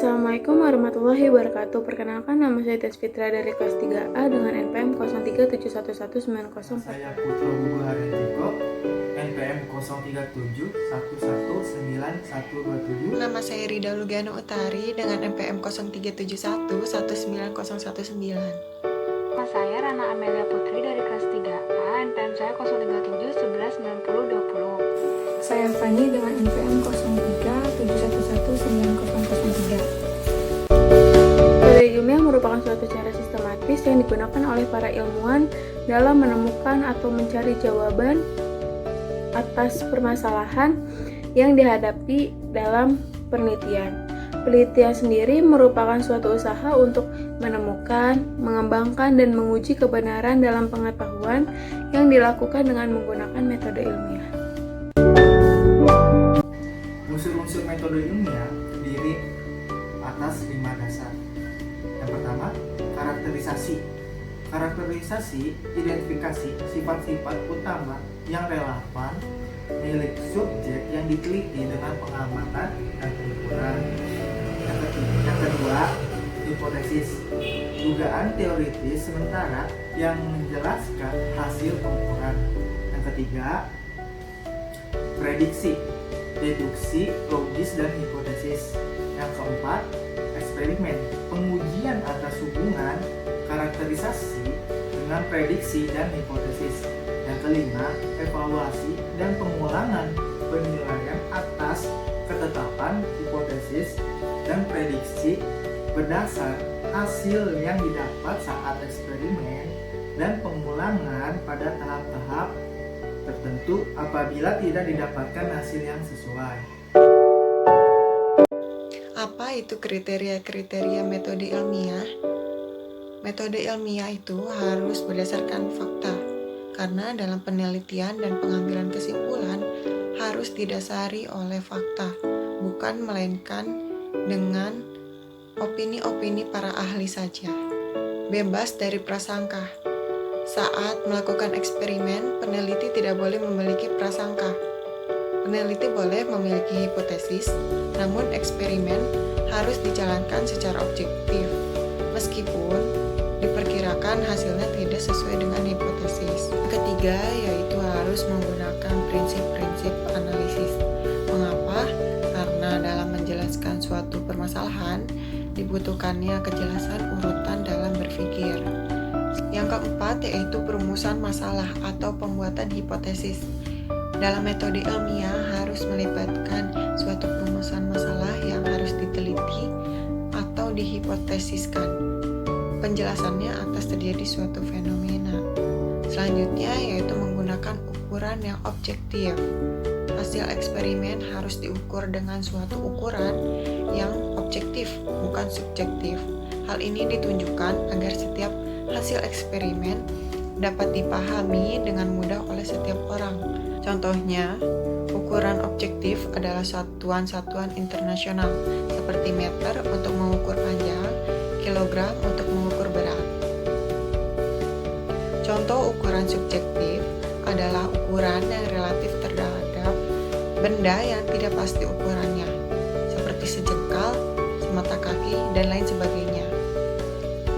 Assalamualaikum warahmatullahi wabarakatuh. Perkenalkan, nama saya Desfitra dari kelas 3A dengan NPM 03711904. Saya Putra Hugo Harentiko, NPM 0371119127. Nama saya Rida Lugano Utari dengan NPM 0371190119. Nama saya Rana Amelia Putri dari kelas 3A, NPM saya 037119020. Saya Fani dengan NPM 03711903. Metode ilmiah merupakan suatu cara sistematis yang digunakan oleh para ilmuwan dalam menemukan atau mencari jawaban atas permasalahan yang dihadapi dalam penelitian. Penelitian sendiri merupakan suatu usaha untuk menemukan, mengembangkan, dan menguji kebenaran dalam pengetahuan yang dilakukan dengan menggunakan metode ilmiah. Unsur-unsur metode ilmiah terdiri atas 5 dasar. Yang pertama, karakterisasi. Karakterisasi identifikasi sifat-sifat utama yang relevan milik subjek yang diteliti dengan pengamatan dan pengukuran. Yang kedua, hipotesis. Dugaan teoritis sementara yang menjelaskan hasil pengukuran. Yang ketiga, prediksi, deduksi, logis, dan hipotesis. Yang keempat, eksperimen, pengujian atas hubungan karakterisasi dengan prediksi dan hipotesis. Yang kelima, evaluasi dan pengulangan penilaian atas ketetapan hipotesis dan prediksi berdasar hasil yang didapat saat eksperimen dan pengulangan pada tahap-tahap tertentu apabila tidak didapatkan hasil yang sesuai. Apa itu kriteria-kriteria metode ilmiah? Metode ilmiah itu harus berdasarkan fakta, karena dalam penelitian dan pengambilan kesimpulan harus didasari oleh fakta, bukan melainkan dengan opini-opini para ahli saja. Bebas dari prasangka. Saat melakukan eksperimen, peneliti tidak boleh memiliki prasangka. Peneliti boleh memiliki hipotesis, namun eksperimen harus dijalankan secara objektif, meskipun diperkirakan hasilnya tidak sesuai dengan hipotesis. Ketiga, yaitu harus menggunakan prinsip-prinsip analisis. Mengapa? Karena dalam menjelaskan suatu permasalahan, dibutuhkannya kejelasan urutan dalam berpikir. Yang keempat yaitu perumusan masalah atau pembuatan hipotesis. Dalam metode ilmiah harus melibatkan suatu perumusan masalah yang harus diteliti atau dihipotesiskan. Penjelasannya atas terjadi suatu fenomena. Selanjutnya yaitu menggunakan ukuran yang objektif. Hasil eksperimen harus diukur dengan suatu ukuran yang objektif, bukan subjektif. Hal ini ditunjukkan agar setiap hasil eksperimen dapat dipahami dengan mudah oleh setiap orang. Contohnya, ukuran objektif adalah satuan-satuan internasional seperti meter untuk mengukur panjang, kilogram untuk mengukur berat. Contoh ukuran subjektif adalah ukuran yang relatif terhadap benda yang tidak pasti ukurannya, seperti sejengkal, semata kaki, dan lain sebagainya.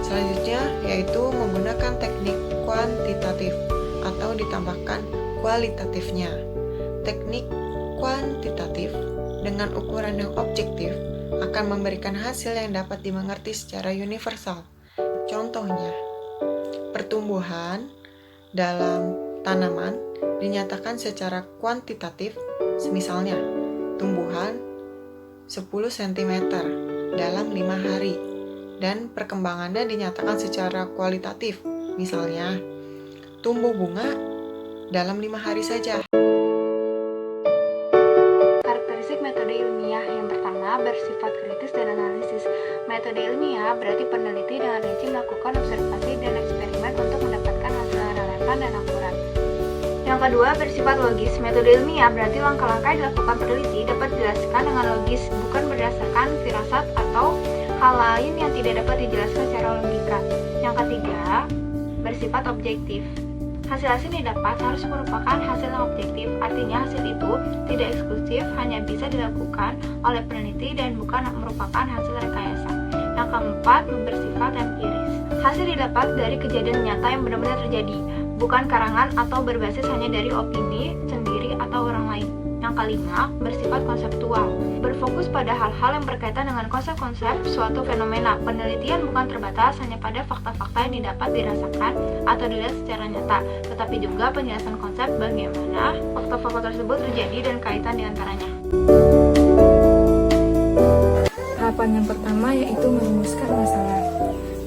Selanjutnya yaitu menggunakan teknik kuantitatif atau ditambahkan kualitatifnya. Teknik kuantitatif dengan ukuran yang objektif akan memberikan hasil yang dapat dimengerti secara universal. Contohnya, pertumbuhan dalam tanaman dinyatakan secara kuantitatif, misalnya tumbuhan 10 cm dalam 5 hari. Dan perkembangannya dinyatakan secara kualitatif, misalnya tumbuh bunga dalam 5 hari saja. Karakteristik metode ilmiah yang pertama bersifat kritis dan analisis. Metode ilmiah berarti peneliti dengan rinci melakukan observasi dan eksperimen untuk mendapatkan hasil yang relevan dan akurat. Yang kedua bersifat logis. Metode ilmiah berarti langkah-langkah yang dilakukan peneliti dapat dijelaskan dengan logis, bukan berdasarkan firasat atau hal lain yang tidak dapat dijelaskan secara logika. Yang ketiga, bersifat objektif. Hasil-hasil yang didapat harus merupakan hasil yang objektif, artinya hasil itu tidak eksklusif, hanya bisa dilakukan oleh peneliti dan bukan merupakan hasil rekayasa. Yang keempat, bersifat empiris. Hasil didapat dari kejadian nyata yang benar-benar terjadi, bukan karangan atau berbasis hanya dari opini sendiri atau orang lain. Yang kelima, bersifat konseptual. Berfokus pada hal-hal yang berkaitan dengan konsep-konsep suatu fenomena. Penelitian bukan terbatas hanya pada fakta-fakta yang didapat dirasakan atau dilihat secara nyata, tetapi juga penjelasan konsep bagaimana fakta-fakta tersebut terjadi dan kaitan diantaranya. Tahapan yang pertama yaitu merumuskan masalah.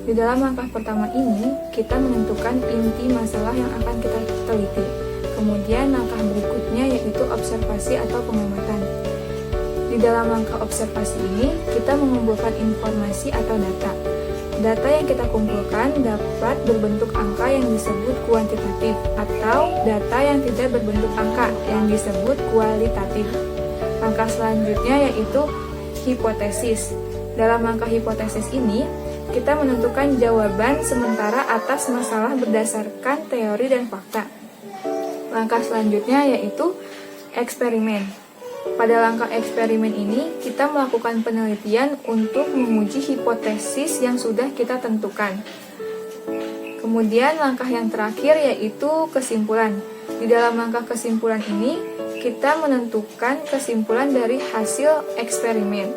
Di dalam langkah pertama ini, kita menentukan inti masalah yang akan kita teliti. Kemudian langkah berikutnya yaitu observasi atau pengamatan. Di dalam langkah observasi ini, kita mengumpulkan informasi atau data. Data yang kita kumpulkan dapat berbentuk angka yang disebut kuantitatif atau data yang tidak berbentuk angka yang disebut kualitatif. Langkah selanjutnya yaitu hipotesis. Dalam langkah hipotesis ini, kita menentukan jawaban sementara atas masalah berdasarkan teori dan fakta. Langkah selanjutnya yaitu eksperimen. Pada langkah eksperimen ini, kita melakukan penelitian untuk menguji hipotesis yang sudah kita tentukan. Kemudian langkah yang terakhir yaitu kesimpulan. Di dalam langkah kesimpulan ini, kita menentukan kesimpulan dari hasil eksperimen.